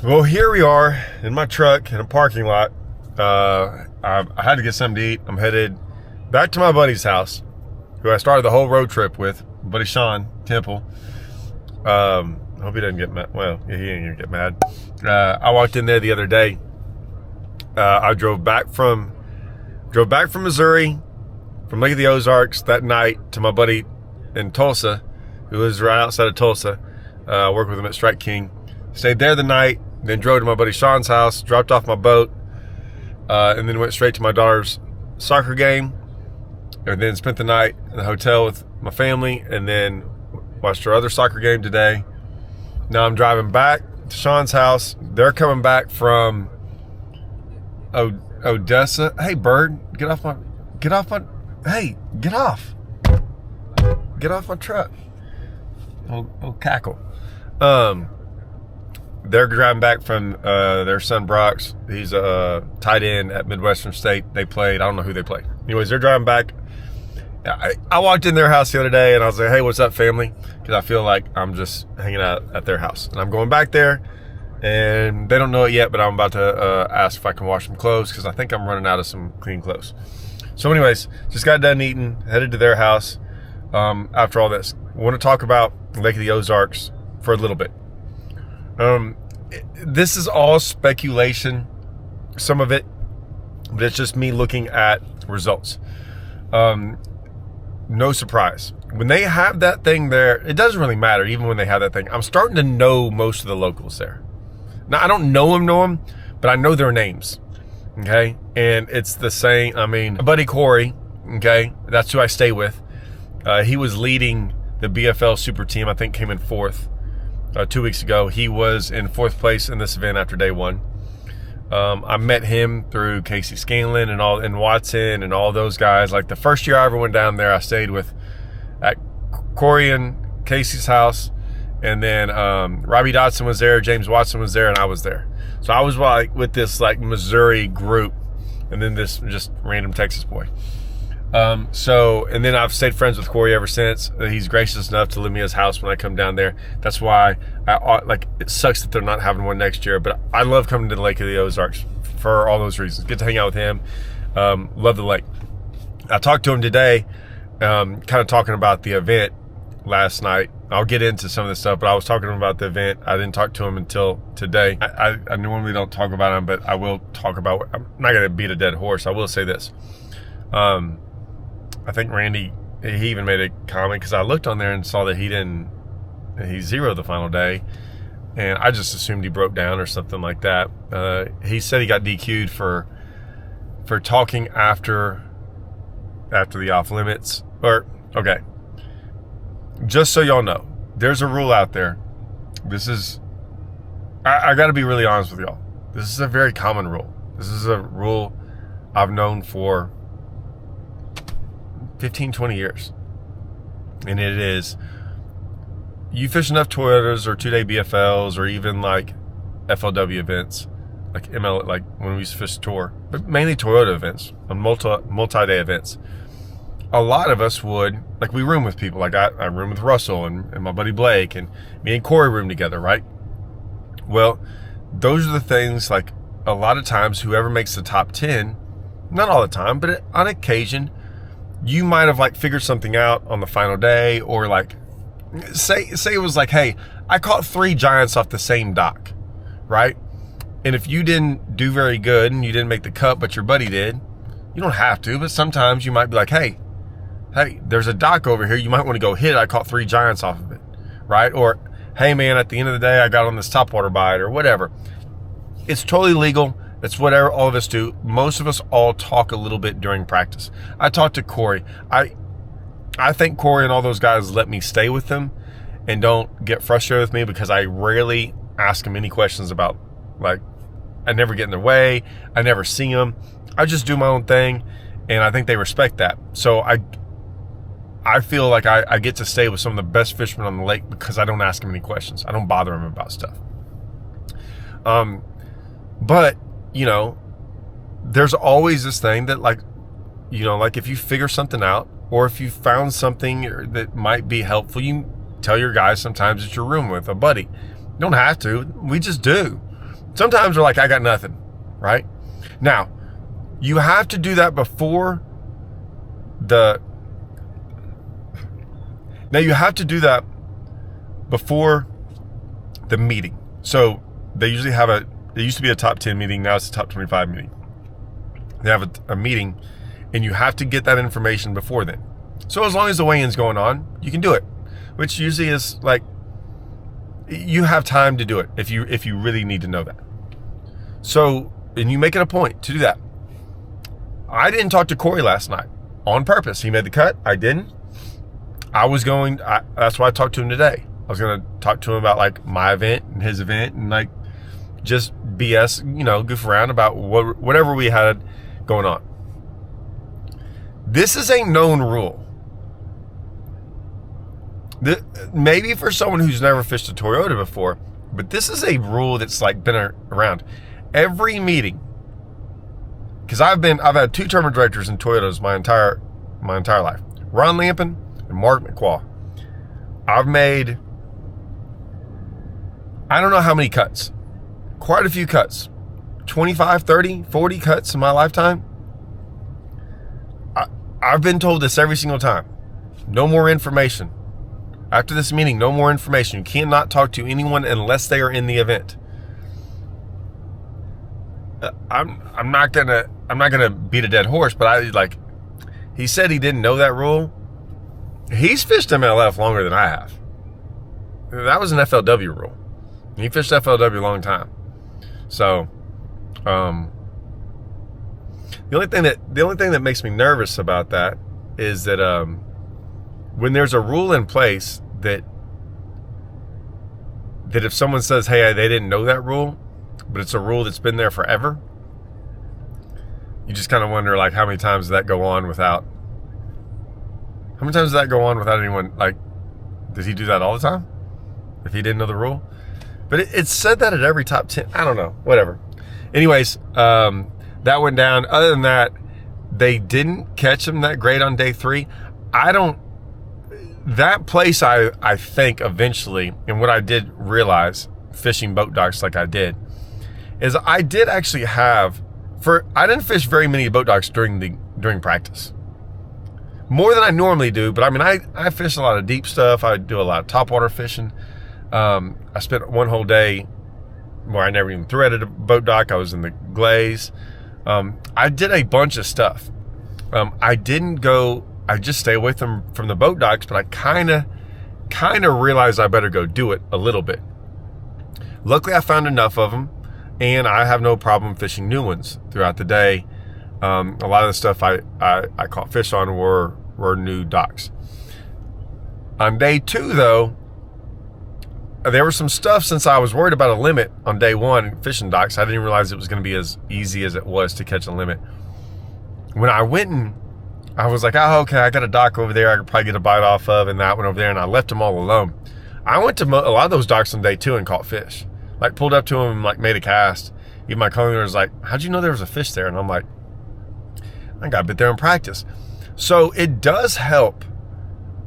Well, here we are in my truck in a parking lot. I had to get something to eat. I'm headed back to my buddy's house, who I started the whole road trip with, buddy Sean Temple. I hope he doesn't get mad. Well, yeah, he ain't gonna get mad. I walked in there the other day. I drove back from Missouri, from Lake of the Ozarks that night to my buddy in Tulsa, who lives right outside of Tulsa. I work with him at Strike King. Stayed there the night, then drove to my buddy Sean's house, dropped off my boat, and then went straight to my daughter's soccer game, and then spent the night in the hotel with my family, and then watched our other soccer game today. Now I'm driving back to Sean's house. They're coming back from Odessa. Hey, bird, get off my truck. Oh, cackle. They're driving back from their son Brock's. He's a tight end at Midwestern State. They played. I don't know who they played. Anyways, they're driving back. I walked in their house the other day and I was like, hey, what's up, family? Because I feel like I'm just hanging out at their house. And I'm going back there, and they don't know it yet, but I'm about to ask if I can wash some clothes because I think I'm running out of some clean clothes. So anyways, just got done eating, headed to their house after all this. I want to talk about Lake of the Ozarks for a little bit. This is all speculation, some of it, but it's just me looking at results. No surprise. When they have that thing there, it doesn't really matter, even when they have that thing. I'm starting to know most of the locals there. Now, I don't know them, but I know their names, okay? And it's the same, my buddy Corey, okay? That's who I stay with. He was leading the BFL super team, I think came in fourth. 2 weeks ago. He was in fourth place in this event after day one. I met him through Casey Scanlon and Watson and all those guys. Like the first year I ever went down there, I stayed at Corey and Casey's house, and then Robbie Dodson was there, James Watson was there, and I was there. So I was like with this like Missouri group, and then this just random Texas boy. And then I've stayed friends with Corey ever since. He's gracious enough to lend me his house when I come down there. That's why it sucks that they're not having one next year, but I love coming to the Lake of the Ozarks for all those reasons. Get to hang out with him. Love the lake. I talked to him today, kind of talking about the event last night. I'll get into some of this stuff, but I was talking to him about the event. I didn't talk to him until today. I normally don't talk about him, but I will talk about, I'm not going to beat a dead horse. I will say this. I think Randy, he even made a comment because I looked on there and saw that he zeroed the final day, and I just assumed he broke down or something like that. He said he got DQ'd for talking after the off limits. Okay, just so y'all know, there's a rule out there. This is, I got to be really honest with y'all. This is a very common rule. This is a rule I've known for 15, 20 years. And it is, you fish enough Toyotas or 2-day BFLs or even like FLW events, like ML, like when we used to fish tour, but mainly Toyota events, on multi-day events. A lot of us would, like we room with people, like I room with Russell and my buddy Blake, and me and Corey room together, right? Well, those are the things, like a lot of times whoever makes the top 10, not all the time, but on occasion, you might have like figured something out on the final day, or like say it was like, hey, I caught 3 giants off the same dock, right? And if you didn't do very good and you didn't make the cut, but your buddy did, you don't have to, but sometimes you might be like, hey, there's a dock over here, you might want to go hit it. I caught 3 giants off of it, right? Or, hey man, at the end of the day, I got on this topwater bite or whatever. It's totally legal. It's whatever all of us do. Most of us all talk a little bit during practice. I talked to Corey. I think Corey and all those guys let me stay with them and don't get frustrated with me because I rarely ask them any questions about, like, I never get in their way. I never see them. I just do my own thing, and I think they respect that. So I feel like I get to stay with some of the best fishermen on the lake because I don't ask them any questions. I don't bother them about stuff. But you know, there's always this thing that like if you figure something out or if you found something that might be helpful, you tell your guys sometimes at your room with a buddy. You don't have to. We just do. Sometimes they're like, I got nothing, right? Now, you have to do that before the meeting. So they usually have it used to be a top 10 meeting, now it's a top 25 meeting. They have a meeting, and you have to get that information before then. So as long as the weigh-in's going on, you can do it, which usually is like, you have time to do it if you really need to know that. So, and you make it a point to do that. I didn't talk to Corey last night on purpose. He made the cut. I didn't. That's why I talked to him today. I was going to talk to him about like my event and his event and like just BS, goof around about whatever we had going on. This is a known rule. Maybe for someone who's never fished a Toyota before, but this is a rule that's like been around. Every meeting, because I've had 2 tournament directors in Toyotas my entire life. Ron Lampin and Mark McQuall. I've made, I don't know how many cuts. Quite a few cuts. 25, 30, 40 cuts in my lifetime. I've been told this every single time. No more information. After this meeting, no more information. You cannot talk to anyone unless they are in the event. I'm not gonna beat a dead horse, but he said he didn't know that rule. He's fished MLF longer than I have. That was an FLW rule. He fished FLW a long time. So, the only thing that makes me nervous about that is that when there's a rule in place that if someone says, hey, they didn't know that rule, but it's a rule that's been there forever, you just kind of wonder, like, how many times does that go on without anyone, like, does he do that all the time if he didn't know the rule? But it said that at every top 10. I don't know, whatever. Anyways, that went down. Other than that, they didn't catch him that great on day 3. That place, I think eventually, and what I did realize fishing boat docks like I did, is I did actually I didn't fish very many boat docks during practice. More than I normally do, but I mean, I fish a lot of deep stuff. I do a lot of topwater fishing. I spent one whole day where I never even threaded a boat dock. I was in the glaze. I did a bunch of stuff. I just stay away from the boat docks, but I kind of realized I better go do it a little bit. Luckily, I found enough of them, and I have no problem fishing new ones throughout the day. A lot of the stuff I caught fish on were new docks. On day 2, though, there was some stuff, since I was worried about a limit on day 1 fishing docks. I didn't realize it was going to be as easy as it was to catch a limit. When I went and I was like, oh, okay, I got a dock over there I could probably get a bite off of, and that one over there, and I left them all alone. I went to a lot of those docks on day 2 and caught fish. Like, pulled up to them and, like, made a cast. Even my co-owner was like, how'd you know there was a fish there? And I'm like, I got bit there in practice. So it does help.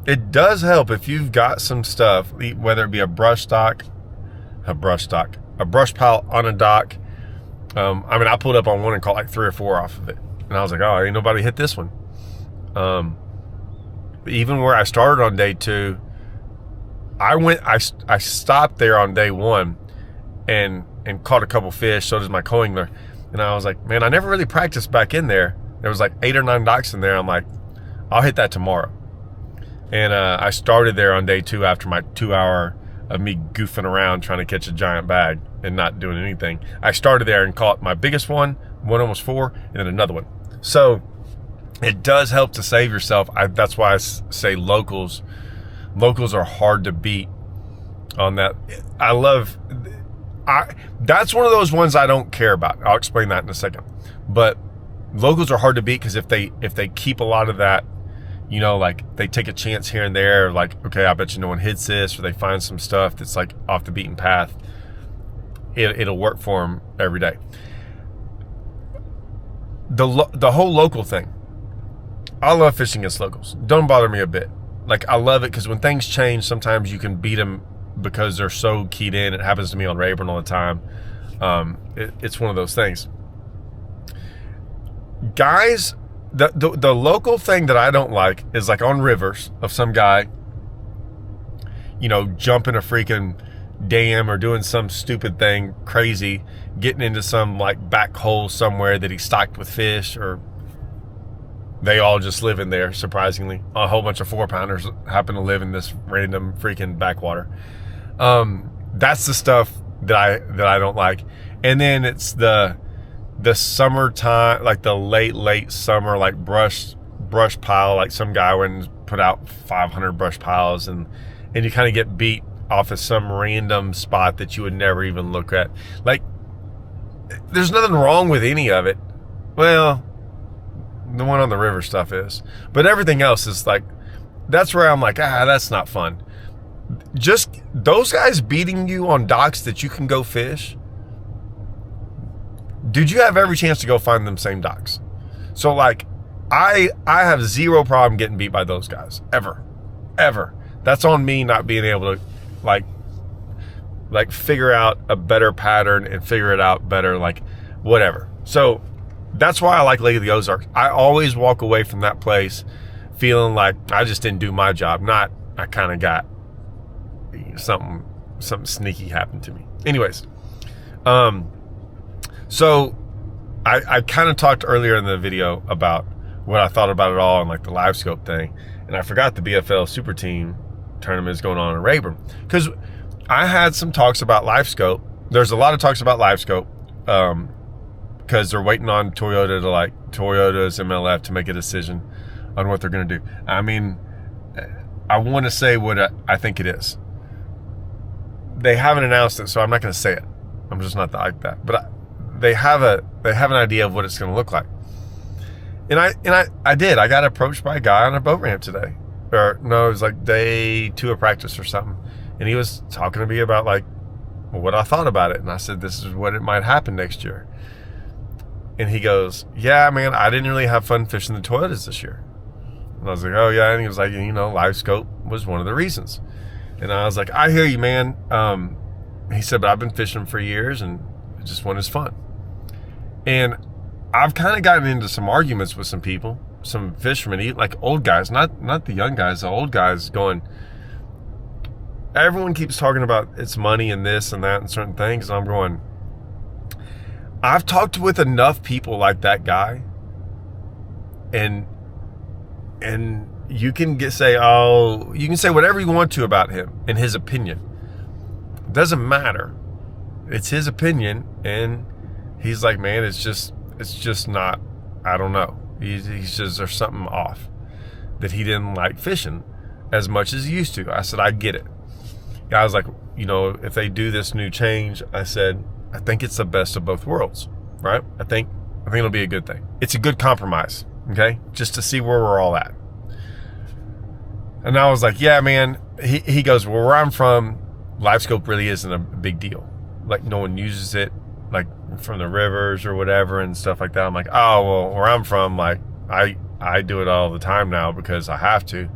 It does help if you've got some stuff, whether it be a brush pile on a dock. I pulled up on one and caught like 3 or 4 off of it. And I was like, oh, ain't nobody hit this one. Even where I started on day 2, I stopped there on day 1 and caught a couple fish. So does my co-angler. And I was like, man, I never really practiced back in there. There was like 8 or 9 docks in there. I'm like, I'll hit that tomorrow. And I started there on day 2 after my 2 hour of me goofing around trying to catch a giant bag and not doing anything. I started there and caught my biggest one almost 4, and then another one. So it does help to save yourself. That's why I say locals are hard to beat on that. That's one of those ones I don't care about. I'll explain that in a second. But locals are hard to beat because if they keep a lot of that, like they take a chance here and there, like, okay, I bet you no one hits this, or they find some stuff that's like off the beaten path, it'll work for them every day. The whole local thing, I love fishing against locals. Don't bother me a bit. Like, I love it because when things change, sometimes you can beat them because they're so keyed in. It happens to me on Rayburn all the time. It's one of those things. Guys, the local thing that I don't like is like on rivers of some guy, jumping a freaking dam or doing some stupid thing crazy, getting into some like back hole somewhere that he stocked with fish, or they all just live in there. Surprisingly, a whole bunch of 4-pounders happen to live in this random freaking backwater. That's the stuff that I don't like. And then it's the summertime, like the late summer, like brush pile, like some guy went and put out 500 brush piles, and you kind of get beat off of some random spot that you would never even look at. Like, there's nothing wrong with any of it. Well, the one on the river stuff is, but everything else is like, that's where I'm like, that's not fun. Just those guys beating you on docks that you can go fish, dude, you have every chance to go find them same docks. So like, I have zero problem getting beat by those guys, ever. That's on me not being able to like figure out a better pattern and figure it out better, like whatever. So that's why I like Lake of the Ozarks. I always walk away from that place feeling like I just didn't do my job, not I kind of got something sneaky happened to me. Anyways, so I kind of talked earlier in the video about what I thought about it all and like the live scope thing, and I forgot the BFL Super Team tournament is going on in Rayburn, because I had some talks about live scope. There's a lot of talks about live scope because they're waiting on Toyota's MLF to make a decision on what they're going to do. I mean, I want to say what I think it is. They haven't announced it, so I'm not going to say it. I'm just not like that. But they have an idea of what it's going to look like. And I did. I got approached by a guy on a boat ramp today. Or no, it was like day 2 of practice or something. And he was talking to me about like what I thought about it. And I said, this is what it might happen next year. And he goes, yeah, man, I didn't really have fun fishing the Toyotas this year. And I was like, oh yeah. And he was like, live scope was one of the reasons. And I was like, I hear you, man. He said, but I've been fishing for years and it just wasn't as fun. And I've kind of gotten into some arguments with some people, some fishermen, like old guys, not the young guys, the old guys going, everyone keeps talking about it's money and this and that and certain things. And I'm going, I've talked with enough people like that guy, and you can say whatever you want to about him and his opinion. It doesn't matter. It's his opinion, and he's like, man, it's just not, I don't know. He says there's something off, that he didn't like fishing as much as he used to. I said, I get it. I was like, if they do this new change, I said, I think it's the best of both worlds, right? I think it'll be a good thing. It's a good compromise, okay? Just to see where we're all at. And I was like, yeah, man. He goes, well, where I'm from, live scope really isn't a big deal. Like, no one uses it, like from the rivers or whatever and stuff like that. I'm like, oh, well, where I'm from, like I do it all the time now because I have to.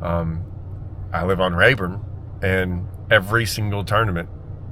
I live on Rayburn, and every single tournament,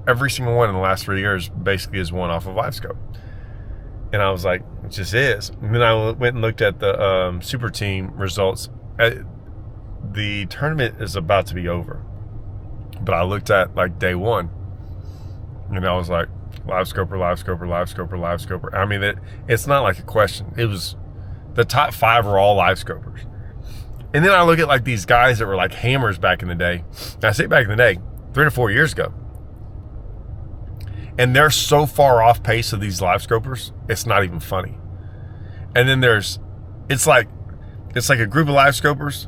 every single one in the last 3 years basically is one off of live scope. And I was like, it just is. And then I went and looked at the super team results. The tournament is about to be over, but I looked at like day 1, and I was like, live scoper. I mean, it's not like a question. It was the top 5 were all live scopers. And then I look at like these guys that were like hammers back in the day. And I say back in the day, 3 to 4 years ago. And they're so far off pace of these live scopers, it's not even funny. And then it's like a group of live scopers,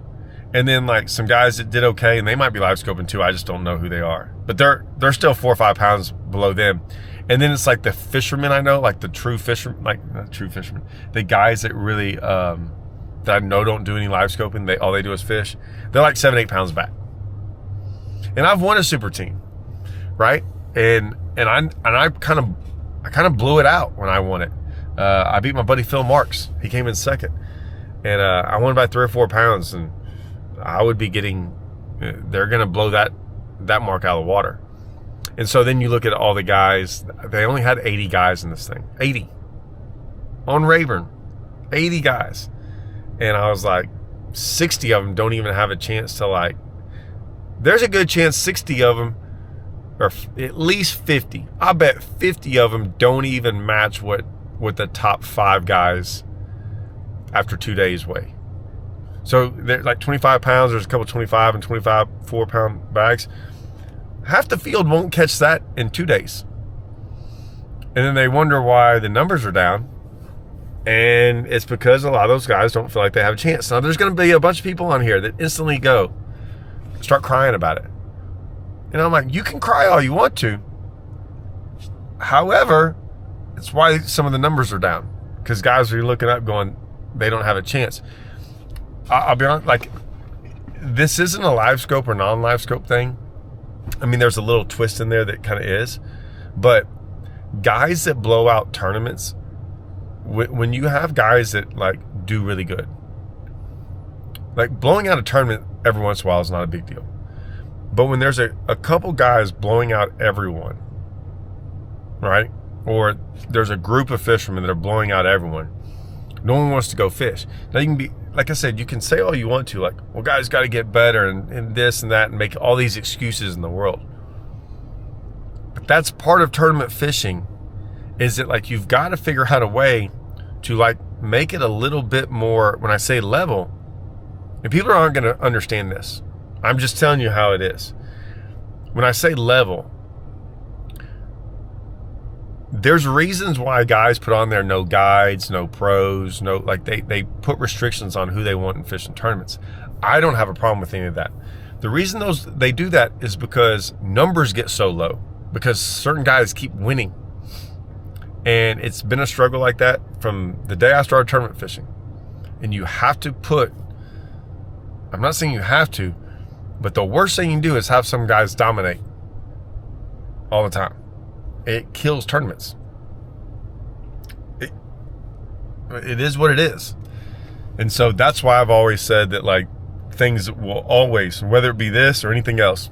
and then like some guys that did okay, and they might be live scoping too. I just don't know who they are, but they're still 4 or 5 pounds below them. And then it's like the fishermen I know, like the true fishermen, like not true fishermen, the guys that really that I know don't do any live scoping. All they do is fish. They're like 7, 8 pounds back. And I've won a super team, right? And I kind of blew it out when I won it. I beat my buddy Phil Marks. He came in second, and I won by 3 or 4 pounds. And I would be getting, they're gonna blow that mark out of the water. And so then you look at all the guys. They only had 80 guys in this thing. 80. On Rayburn. 80 guys. And I was like, 60 of them don't even have a chance to like... There's a good chance 60 of them, or at least 50. I bet 50 of them don't even match what the top 5 guys after 2 days weigh. So they're like 25 pounds. There's a couple 25 and 25 4-pound bags. Half the field won't catch that in 2 days. And then they wonder why the numbers are down. And it's because a lot of those guys don't feel like they have a chance. Now, there's going to be a bunch of people on here that instantly start crying about it. And I'm like, you can cry all you want to. However, it's why some of the numbers are down. Because guys are looking up going, they don't have a chance. I'll be honest, like, this isn't a live scope or non-live scope thing. I mean, there's a little twist in there that kind of is. But guys that blow out tournaments, when you have guys that, like, do really good, like, blowing out a tournament every once in a while is not a big deal. But when there's a couple guys blowing out everyone, right? Or there's a group of fishermen that are blowing out everyone, no one wants to go fish. Now, you can be, like I said, you can say all you want to, like, well, guys got to get better and this and that and make all these excuses in the world. But that's part of tournament fishing, is that, like, you've got to figure out a way to, like, make it a little bit more, when I say level, and people aren't going to understand this. I'm just telling you how it is. When I say level, there's reasons why guys put on there no guides, no pros, no, like, they put restrictions on who they want in fishing tournaments. I don't have a problem with any of that. The reason they do that is because numbers get so low, because certain guys keep winning. And it's been a struggle like that from the day I started tournament fishing. And you have to put, I'm not saying you have to, but the worst thing you can do is have some guys dominate all the time. It kills tournaments. It is what it is. And so that's why I've always said that, like, things will always, whether it be this or anything else,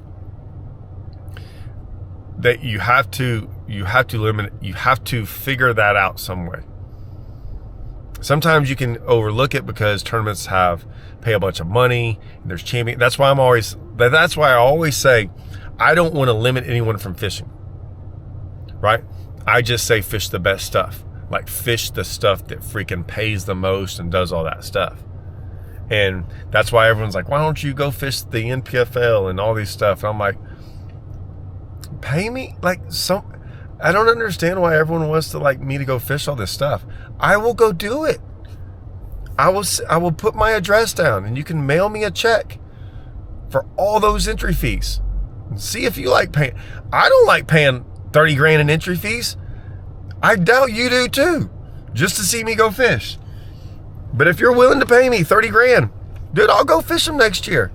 that you have to limit, you have to figure that out some way. Sometimes you can overlook it because tournaments pay a bunch of money, and there's champion. That's why I always say, I don't want to limit anyone from fishing. Right? I just say fish the best stuff. Like, fish the stuff that freaking pays the most and does all that stuff. And that's why everyone's like, why don't you go fish the NPFL and all these stuff? And I'm like, pay me? Like, I don't understand why everyone wants to, like, me to go fish all this stuff. I will go do it. I will put my address down, and you can mail me a check for all those entry fees. And see if you like paying. I don't like paying 30 grand in entry fees. I doubt you do too, just to see me go fish. But if you're willing to pay me 30 grand, dude, I'll go fish them next year.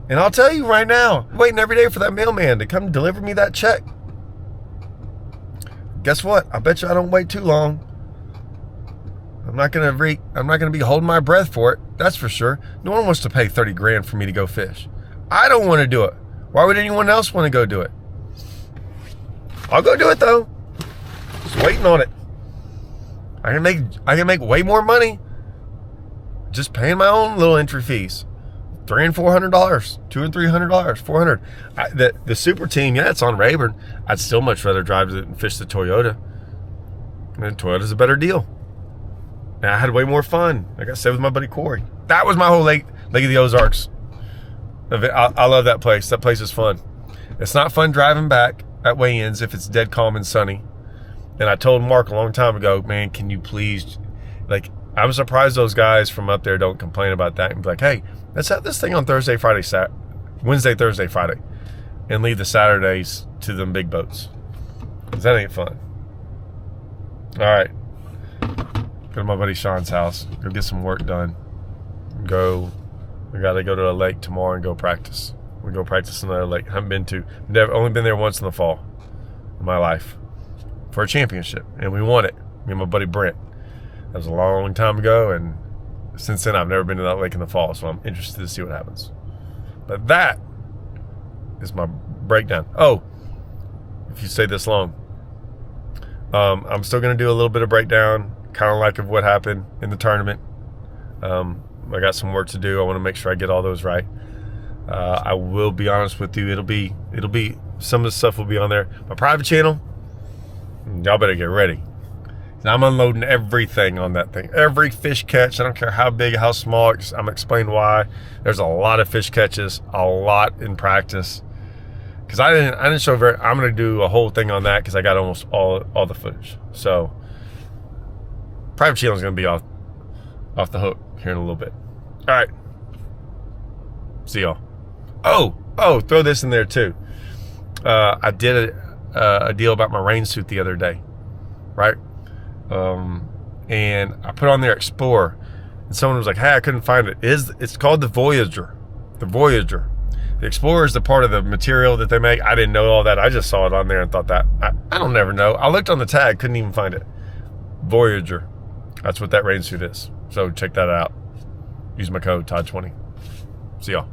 And I'll tell you right now, I'm waiting every day for that mailman to come deliver me that check. Guess what? I bet you I don't wait too long. I'm not gonna be holding my breath for it. That's for sure. No one wants to pay 30 grand for me to go fish. I don't want to do it. Why would anyone else want to go do it? I'll go do it though. Just waiting on it. I can make way more money just paying my own little entry fees. $300 and $400, $200 and $300, $400. The super team, yeah, it's on Rayburn. I'd still much rather drive and fish the Toyota. And Toyota's a better deal. And I had way more fun. Like I said with my buddy Corey. That was my whole Lake of the Ozarks. I love that place. That place is fun. It's not fun driving back at weigh-ins if it's dead calm and sunny. And I told Mark a long time ago, man, can you please, like, I'm surprised those guys from up there don't complain about that and be like, hey, let's have this thing on Thursday, Friday, Wednesday, Thursday, Friday, and leave the Saturdays to them big boats. Because that ain't fun. All right. Go to my buddy Sean's house. Go get some work done. We got to go to a lake tomorrow and go practice. We go practice another lake. I haven't been to. Only been there once in the fall in my life for a championship, and we won it. Me and my buddy Brent. That was a long time ago, and since then I've never been to that lake in the fall, so I'm interested to see what happens. But that is my breakdown. Oh, if you stay this long. I'm still going to do a little bit of breakdown, kind of like of what happened in the tournament. I got some work to do. I want to make sure I get all those right. I will be honest with you. It'll be some of the stuff will be on there. My private channel, y'all better get ready. I'm unloading everything on that thing. Every fish catch, I don't care how big, how small. I'm explaining why. There's a lot of fish catches, a lot in practice. Because I didn't show I'm going to do a whole thing on that because I got almost all the footage. So private channel is going to be off the hook here in a little bit. All right. See y'all. Oh, throw this in there too. I did a deal about my rain suit the other day, right? And I put on their Explorer, and someone was like, "Hey, I couldn't find it." It's called the Voyager. The Voyager. The Explorer is the part of the material that they make. I didn't know all that. I just saw it on there and thought that. I don't never know. I looked on the tag, couldn't even find it. Voyager. That's what that rain suit is. So check that out. Use my code Todd20. See y'all.